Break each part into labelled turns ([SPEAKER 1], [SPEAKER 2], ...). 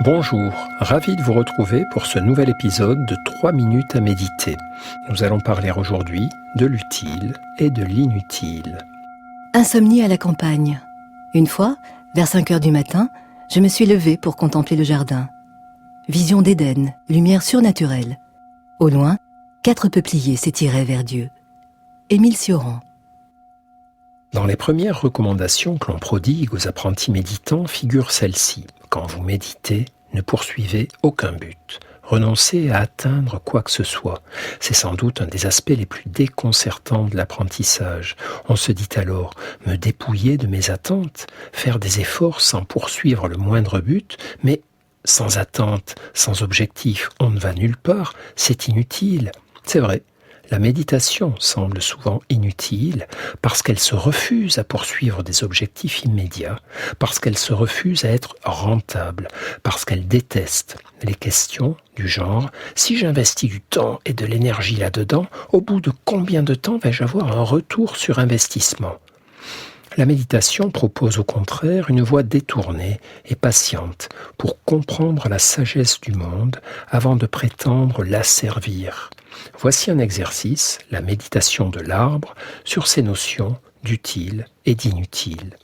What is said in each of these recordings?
[SPEAKER 1] Bonjour, ravi de vous retrouver pour ce nouvel épisode de 3 minutes à méditer. Nous allons parler aujourd'hui de l'utile et de l'inutile.
[SPEAKER 2] Insomnie à la campagne. Une fois, vers 5 heures du matin, je me suis levée pour contempler le jardin. Vision d'Éden, lumière surnaturelle. Au loin, 4 peupliers s'étiraient vers Dieu. Émile Cioran.
[SPEAKER 1] Dans les premières recommandations que l'on prodigue aux apprentis méditants figure celle-ci. Quand vous méditez, ne poursuivez aucun but. Renoncez à atteindre quoi que ce soit. C'est sans doute un des aspects les plus déconcertants de l'apprentissage. On se dit alors, me dépouiller de mes attentes, faire des efforts sans poursuivre le moindre but, mais sans attente, sans objectif, on ne va nulle part, c'est inutile. C'est vrai. La méditation semble souvent inutile parce qu'elle se refuse à poursuivre des objectifs immédiats, parce qu'elle se refuse à être rentable, parce qu'elle déteste les questions du genre « si j'investis du temps et de l'énergie là-dedans, au bout de combien de temps vais-je avoir un retour sur investissement ?» La méditation propose au contraire une voie détournée et patiente pour comprendre la sagesse du monde avant de prétendre l'asservir. Voici un exercice, la méditation de l'arbre, sur ces notions d'utile et d'inutile.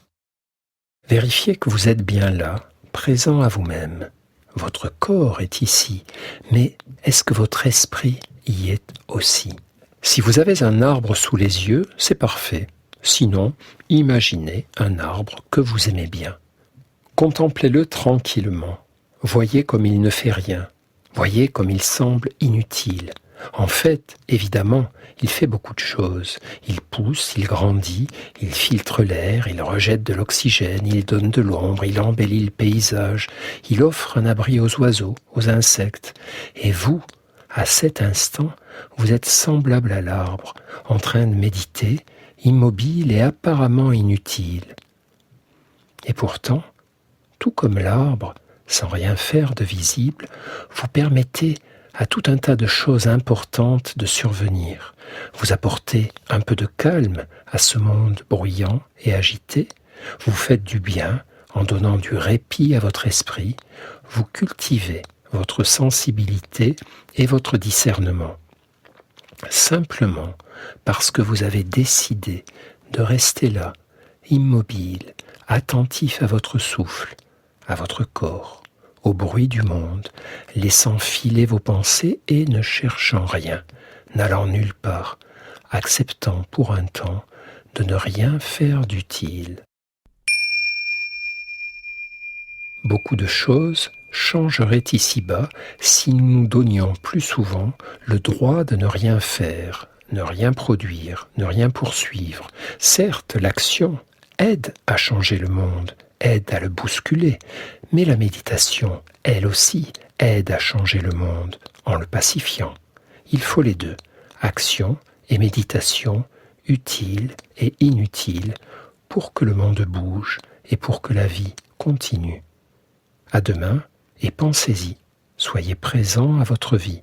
[SPEAKER 1] Vérifiez que vous êtes bien là, présent à vous-même. Votre corps est ici, mais est-ce que votre esprit y est aussi ? Si vous avez un arbre sous les yeux, c'est parfait. Sinon, imaginez un arbre que vous aimez bien. Contemplez-le tranquillement. Voyez comme il ne fait rien. Voyez comme il semble inutile. En fait, évidemment, il fait beaucoup de choses. Il pousse, il grandit, il filtre l'air, il rejette de l'oxygène, il donne de l'ombre, il embellit le paysage, il offre un abri aux oiseaux, aux insectes. Et vous, à cet instant, vous êtes semblable à l'arbre, en train de méditer, immobile et apparemment inutile. Et pourtant, tout comme l'arbre, sans rien faire de visible, vous permettez à tout un tas de choses importantes de survenir. Vous apportez un peu de calme à ce monde bruyant et agité. Vous faites du bien en donnant du répit à votre esprit. Vous cultivez votre sensibilité et votre discernement. Simplement parce que vous avez décidé de rester là, immobile, attentif à votre souffle, à votre corps, au bruit du monde, laissant filer vos pensées et ne cherchant rien, n'allant nulle part, acceptant pour un temps de ne rien faire d'utile. Beaucoup de choses changeraient ici-bas si nous nous donnions plus souvent le droit de ne rien faire, ne rien produire, ne rien poursuivre. Certes, l'action aide à changer le monde, aide à le bousculer, mais la méditation, elle aussi, aide à changer le monde en le pacifiant. Il faut les deux, action et méditation, utile et inutile, pour que le monde bouge et pour que la vie continue. À demain et pensez-y, soyez présent à votre vie.